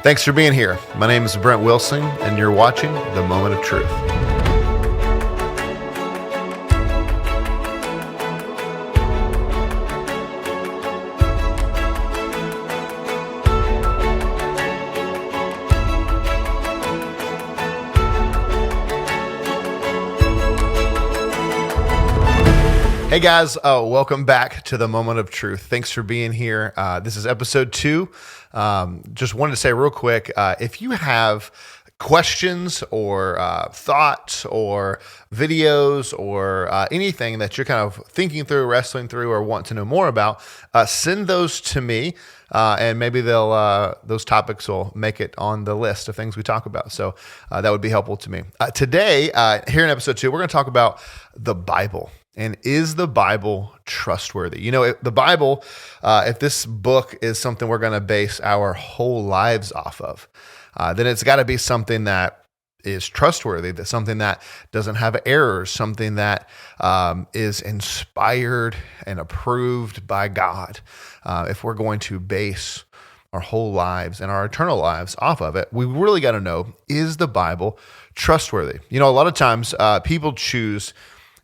Thanks for being here. My name is Brent Wilson, and you're watching The Moment of Truth. Hey guys, welcome back to The Moment of Truth. Thanks for being here. This is episode 2. Just wanted to say real quick, if you have questions or thoughts or videos or anything that you're kind of thinking through, wrestling through, or want to know more about, send those to me, and maybe those topics will make it on the list of things we talk about. So that would be helpful to me. Today, here in episode 2, we're going to talk about the Bible. And is the Bible trustworthy? You know, the Bible, if this book is something we're going to base our whole lives off of, then it's got to be something that is trustworthy, that's something that doesn't have errors, something that is inspired and approved by God. If we're going to base our whole lives and our eternal lives off of it, we really got to know, is the Bible trustworthy? You know, a lot of times people choose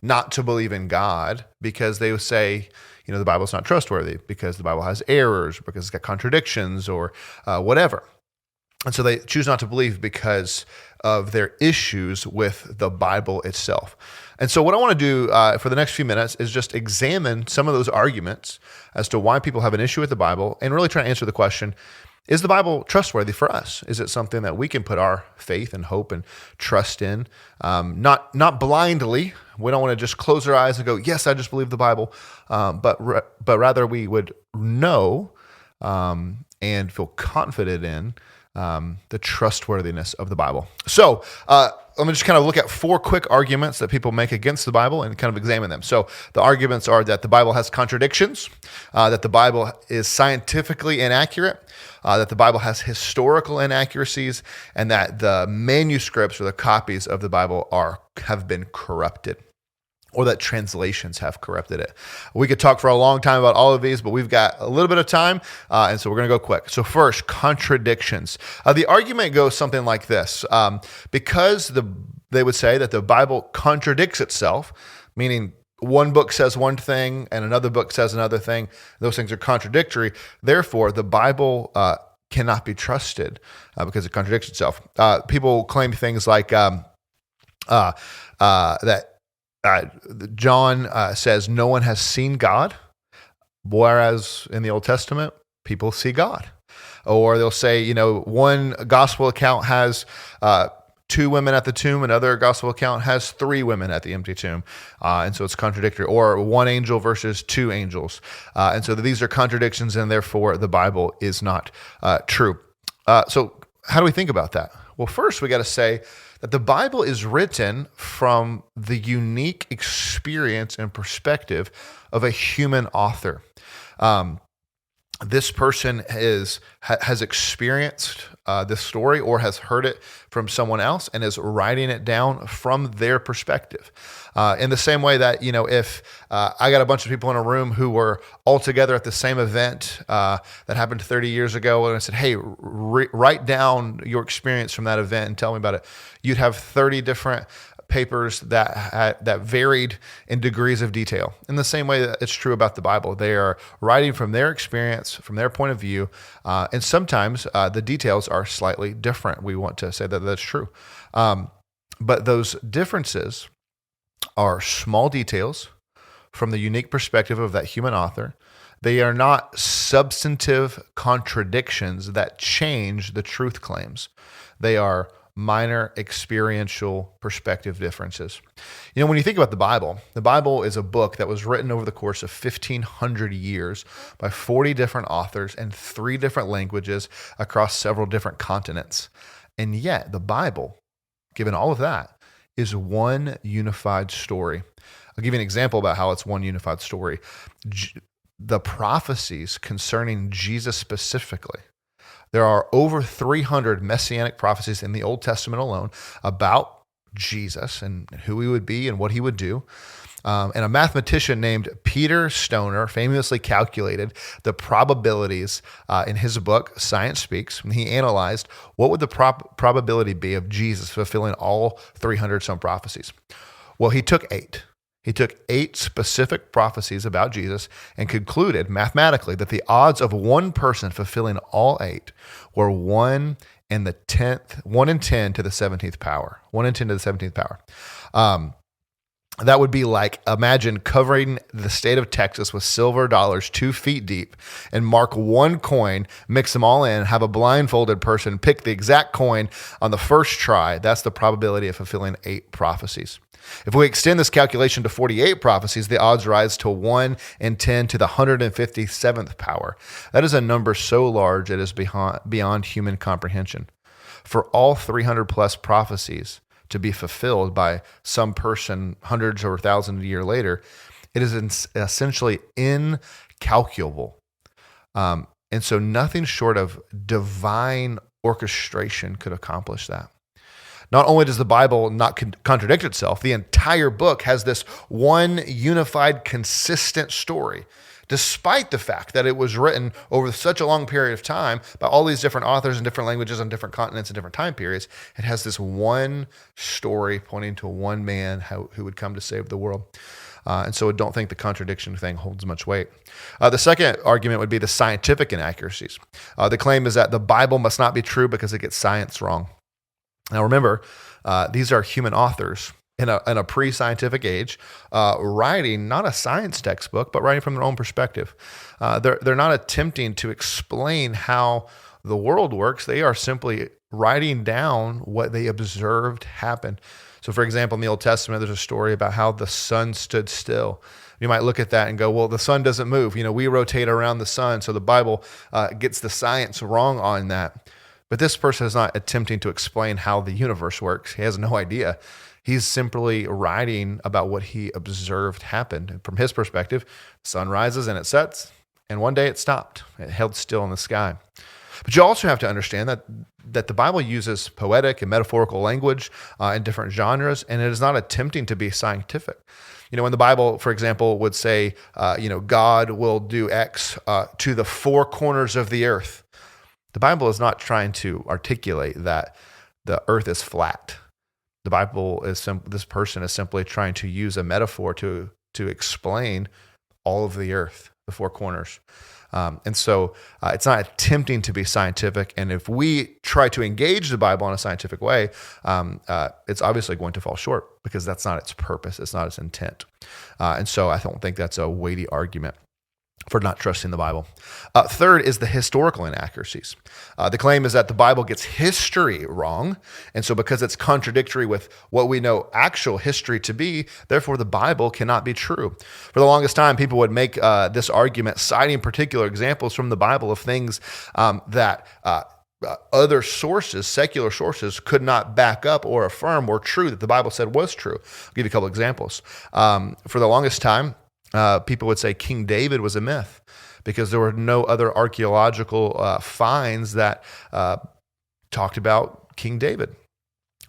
not to believe in God because they would say, you know, the Bible's not trustworthy because the Bible has errors, because it's got contradictions or whatever. And so they choose not to believe because of their issues with the Bible itself. And so what I want to do for the next few minutes is just examine some of those arguments as to why people have an issue with the Bible and really try to answer the question, is the Bible trustworthy for us? Is it something that we can put our faith and hope and trust in? Not blindly. We don't want to just close our eyes and go, yes, I just believe the Bible. But rather we would know and feel confident in the trustworthiness of the Bible. So let me just kind of look at 4 quick arguments that people make against the Bible and kind of examine them. So the arguments are that the Bible has contradictions, that the Bible is scientifically inaccurate, that the Bible has historical inaccuracies, and that the manuscripts or the copies of the Bible have been corrupted, or that translations have corrupted it. We could talk for a long time about all of these, but we've got a little bit of time, and so we're going to go quick. So first, contradictions. The argument goes something like this. Because they would say that the Bible contradicts itself, meaning one book says one thing and another book says another thing. Those things are contradictory. Therefore, the Bible cannot be trusted because it contradicts itself. People claim things like that John says no one has seen God, whereas in the Old Testament, people see God. Or they'll say, you know, one gospel account has 2 women at the tomb, another gospel account has 3 women at the empty tomb. And so it's contradictory. Or 1 angel versus 2 angels. And so these are contradictions, and therefore the Bible is not true. So how do we think about that? Well, first we got to say that the Bible is written from the unique experience and perspective of a human author. This person has experienced this story or has heard it from someone else and is writing it down from their perspective. In the same way that, you know, if I got a bunch of people in a room who were all together at the same event that happened 30 years ago, and I said, hey, write down your experience from that event and tell me about it, you'd have 30 different papers that varied in degrees of detail. In the same way that it's true about the Bible. They are writing from their experience, from their point of view, and sometimes the details are slightly different. We want to say that that's true. But those differences are small details from the unique perspective of that human author. They are not substantive contradictions that change the truth claims. They are minor experiential perspective differences. You know, when you think about the Bible is a book that was written over the course of 1,500 years by 40 different authors in 3 different languages across several different continents. And yet the Bible, given all of that, is one unified story. I'll give you an example about how it's one unified story. The prophecies concerning Jesus specifically, there are over 300 messianic prophecies in the Old Testament alone about Jesus and who he would be and what he would do. And a mathematician named Peter Stoner famously calculated the probabilities in his book, Science Speaks. When he analyzed what would the probability be of Jesus fulfilling all 300 some prophecies. Well, he took 8. He took 8 specific prophecies about Jesus and concluded mathematically that the odds of one person fulfilling all 8 were 1 in 10 to the 17th power. 1 in 10 to the 17th power. That would be like, imagine covering the state of Texas with silver dollars 2 feet deep and mark one coin, mix them all in, have a blindfolded person pick the exact coin on the first try. That's the probability of fulfilling 8 prophecies. If we extend this calculation to 48 prophecies, the odds rise to 1 in 10 to the 157th power. That is a number so large it is beyond human comprehension. For all 300 plus prophecies to be fulfilled by some person hundreds or thousands of years later, it is essentially incalculable. And so nothing short of divine orchestration could accomplish that. Not only does the Bible not contradict itself, the entire book has this one unified, consistent story, despite the fact that it was written over such a long period of time by all these different authors in different languages on different continents and different time periods. It has this one story pointing to one man who would come to save the world. And so I don't think the contradiction thing holds much weight. The second argument would be the scientific inaccuracies. The claim is that the Bible must not be true because it gets science wrong. Now remember, these are human authors in a pre-scientific age, writing not a science textbook, but writing from their own perspective. They're not attempting to explain how the world works. They are simply writing down what they observed happen. So for example, in the Old Testament, there's a story about how the sun stood still. You might look at that and go, well, the sun doesn't move. We rotate around the sun. So the Bible gets the science wrong on that. But this person is not attempting to explain how the universe works. He has no idea. He's simply writing about what he observed happened. And from his perspective, the sun rises and it sets, and one day it stopped. It held still in the sky. But you also have to understand that the Bible uses poetic and metaphorical language in different genres, and it is not attempting to be scientific. When the Bible, for example, would say, God will do X to the 4 corners of the earth, the Bible is not trying to articulate that the earth is flat. The Bible is this person is simply trying to use a metaphor to explain all of the earth, the 4 corners. And so it's not attempting to be scientific. And if we try to engage the Bible in a scientific way, it's obviously going to fall short because that's not its purpose. It's not its intent. And so I don't think that's a weighty argument for not trusting the Bible. Third is the historical inaccuracies. The claim is that the Bible gets history wrong, and so because it's contradictory with what we know actual history to be, therefore the Bible cannot be true. For the longest time, people would make this argument citing particular examples from the Bible of things that other sources, secular sources, could not back up or affirm were true, that the Bible said was true. I'll give you a couple examples. For the longest time, people would say King David was a myth because there were no other archaeological finds that talked about King David.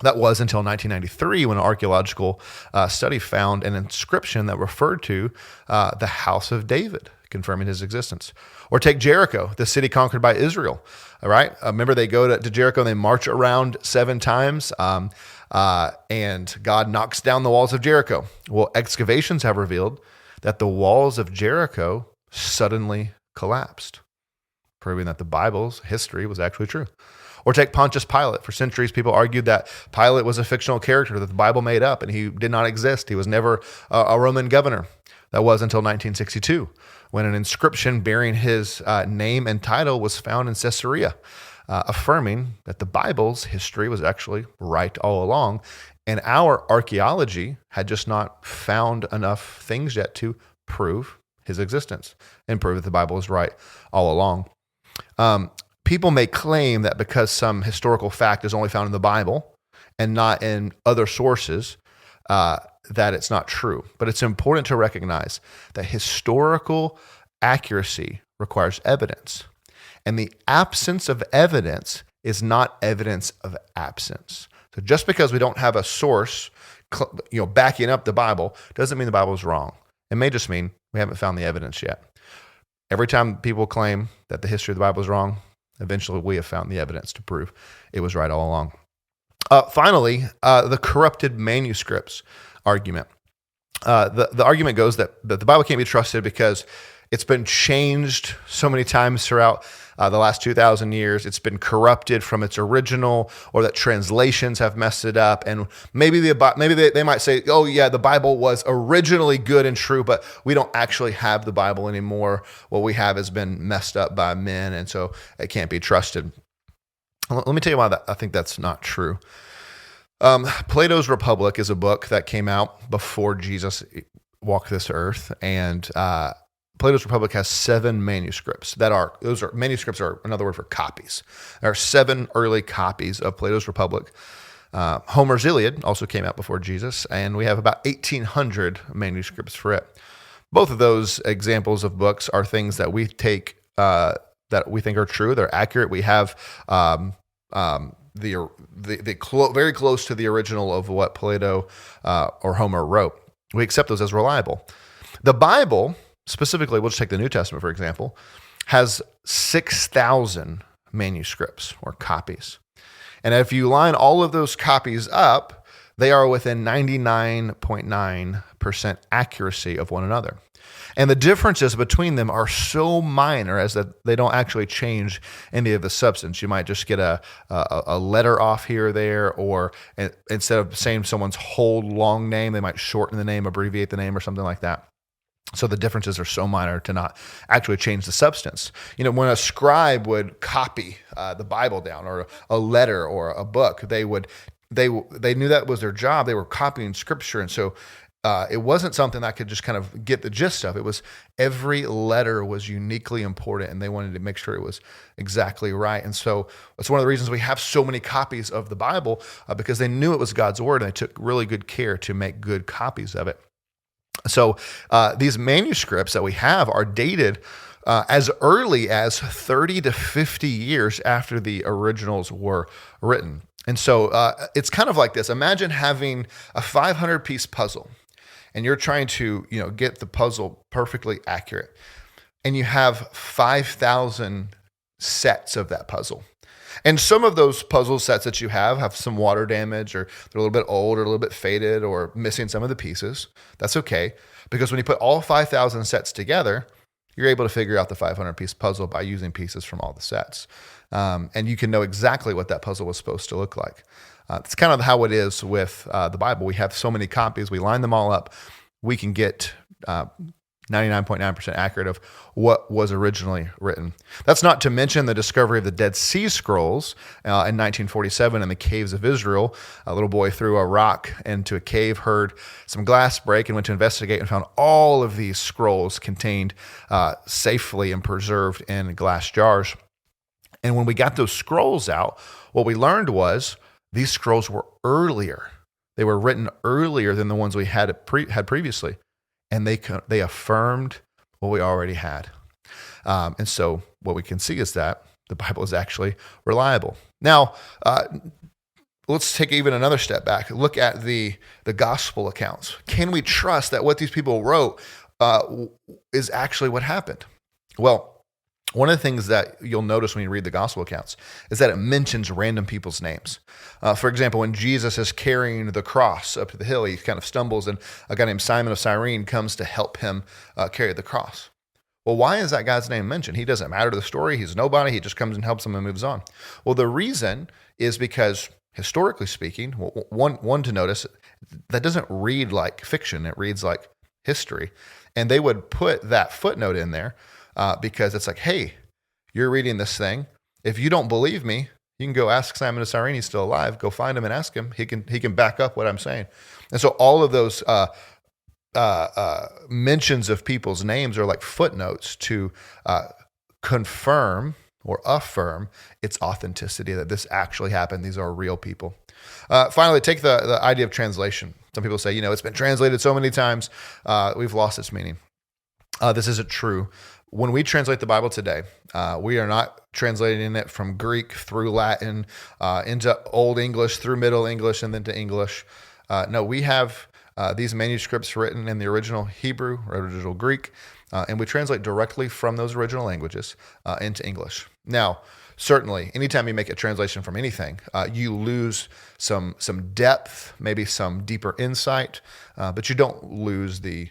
That was until 1993 when an archaeological study found an inscription that referred to the house of David, confirming his existence. Or take Jericho, the city conquered by Israel. All right, remember they go to Jericho and they march around 7 times, and God knocks down the walls of Jericho. Well, excavations have revealed that the walls of Jericho suddenly collapsed, proving that the Bible's history was actually true. Or take Pontius Pilate. For centuries, people argued that Pilate was a fictional character that the Bible made up, and he did not exist. He was never a Roman governor. That was until 1962, when an inscription bearing his name and title was found in Caesarea, affirming that the Bible's history was actually right all along. And our archaeology had just not found enough things yet to prove his existence and prove that the Bible is right all along. People may claim that because some historical fact is only found in the Bible and not in other sources, that it's not true. But it's important to recognize that historical accuracy requires evidence. And the absence of evidence is not evidence of absence. So just because we don't have a source backing up the Bible doesn't mean the Bible is wrong. It may just mean we haven't found the evidence yet. Every time people claim that the history of the Bible is wrong, eventually we have found the evidence to prove it was right all along. Finally, the corrupted manuscripts argument. The argument goes that the Bible can't be trusted because it's been changed so many times throughout the last 2,000 years. It's been corrupted from its original, or that translations have messed it up. And maybe they might say, oh yeah, the Bible was originally good and true, but we don't actually have the Bible anymore. What we have has been messed up by men, and so it can't be trusted. Let me tell you why I think that's not true. Plato's Republic is a book that came out before Jesus walked this earth, and Plato's Republic has 7 manuscripts manuscripts are another word for copies. There are 7 early copies of Plato's Republic. Homer's Iliad also came out before Jesus, and we have about 1,800 manuscripts for it. Both of those examples of books are things that we take that we think are true. They're accurate. We have very close to the original of what Plato or Homer wrote. We accept those as reliable. The Bible, specifically, we'll just take the New Testament, for example, has 6,000 manuscripts or copies. And if you line all of those copies up, they are within 99.9% accuracy of one another. And the differences between them are so minor as that they don't actually change any of the substance. You might just get a letter off here or there, or instead of saying someone's whole long name, they might shorten the name, abbreviate the name, or something like that. So the differences are so minor to not actually change the substance. When a scribe would copy the Bible down, or a letter or a book, they knew that was their job. They were copying scripture, and so it wasn't something I could just kind of get the gist of. It was every letter was uniquely important, and they wanted to make sure it was exactly right. And so it's one of the reasons we have so many copies of the Bible, because they knew it was God's word, and they took really good care to make good copies of it. So these manuscripts that we have are dated as early as 30 to 50 years after the originals were written. And so it's kind of like this. Imagine having a 500-piece puzzle, and you're trying to, get the puzzle perfectly accurate. And you have 5,000 sets of that puzzle. And some of those puzzle sets that you have some water damage, or they're a little bit old, or a little bit faded, or missing some of the pieces. That's okay, because when you put all 5,000 sets together, you're able to figure out the 500-piece puzzle by using pieces from all the sets. And you can know exactly what that puzzle was supposed to look like. It's kind of how it is with the Bible. We have so many copies. We line them all up. We can get 99.9% accurate of what was originally written. That's not to mention the discovery of the Dead Sea Scrolls in 1947 in the caves of Israel. A little boy threw a rock into a cave, heard some glass break, and went to investigate, and found all of these scrolls contained safely and preserved in glass jars. And when we got those scrolls out, what we learned was these scrolls were earlier. They were written earlier than the ones we had previously. And they affirmed what we already had. And so what we can see is that the Bible is actually reliable. Now, let's take even another step back. Look at the gospel accounts. Can we trust that what these people wrote is actually what happened? Well, one of the things that you'll notice when you read the gospel accounts is that it mentions random people's names. For example, when Jesus is carrying the cross up to the hill, he kind of stumbles, and a guy named Simon of Cyrene comes to help him carry the cross. Well, why is that guy's name mentioned? He doesn't matter to the story. He's nobody. He just comes and helps him and moves on. Well, the reason is because, historically speaking, one to notice, that doesn't read like fiction. It reads like history. And they would put that footnote in there because it's like, hey, you're reading this thing. If you don't believe me, you can go ask Simon of Cyrene. He's still alive. Go find him and ask him. He can back up what I'm saying. And so all of those mentions of people's names are like footnotes to confirm or affirm its authenticity, that this actually happened. These are real people. Finally, take the idea of translation. Some people say, it's been translated so many times, we've lost its meaning. This isn't true. When we translate the Bible today, we are not translating it from Greek through Latin into Old English, through Middle English, and then to English. No, we have these manuscripts written in the original Hebrew or original Greek, and we translate directly from those original languages into English. Now, certainly, anytime you make a translation from anything, you lose some depth, maybe some deeper insight, but you don't lose the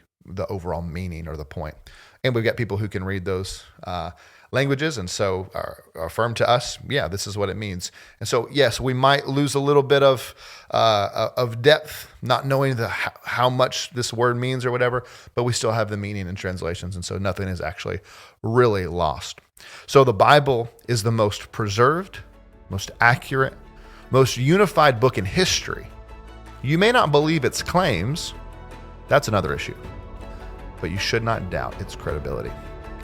overall meaning or the point. And we've got people who can read those languages, and so affirm to us, yeah, this is what it means. And so, yes, we might lose a little bit of depth, not knowing how much this word means or whatever, but we still have the meaning in translations, and so nothing is actually really lost. So the Bible is the most preserved, most accurate, most unified book in history. You may not believe its claims. That's another issue. But you should not doubt its credibility.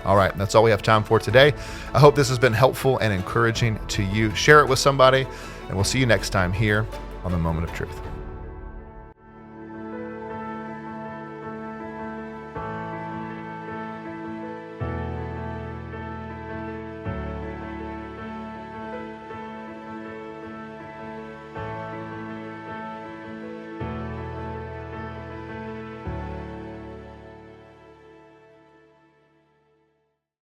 All right, that's all we have time for today. I hope this has been helpful and encouraging to you. Share it with somebody, and we'll see you next time here on The Moment of Truth.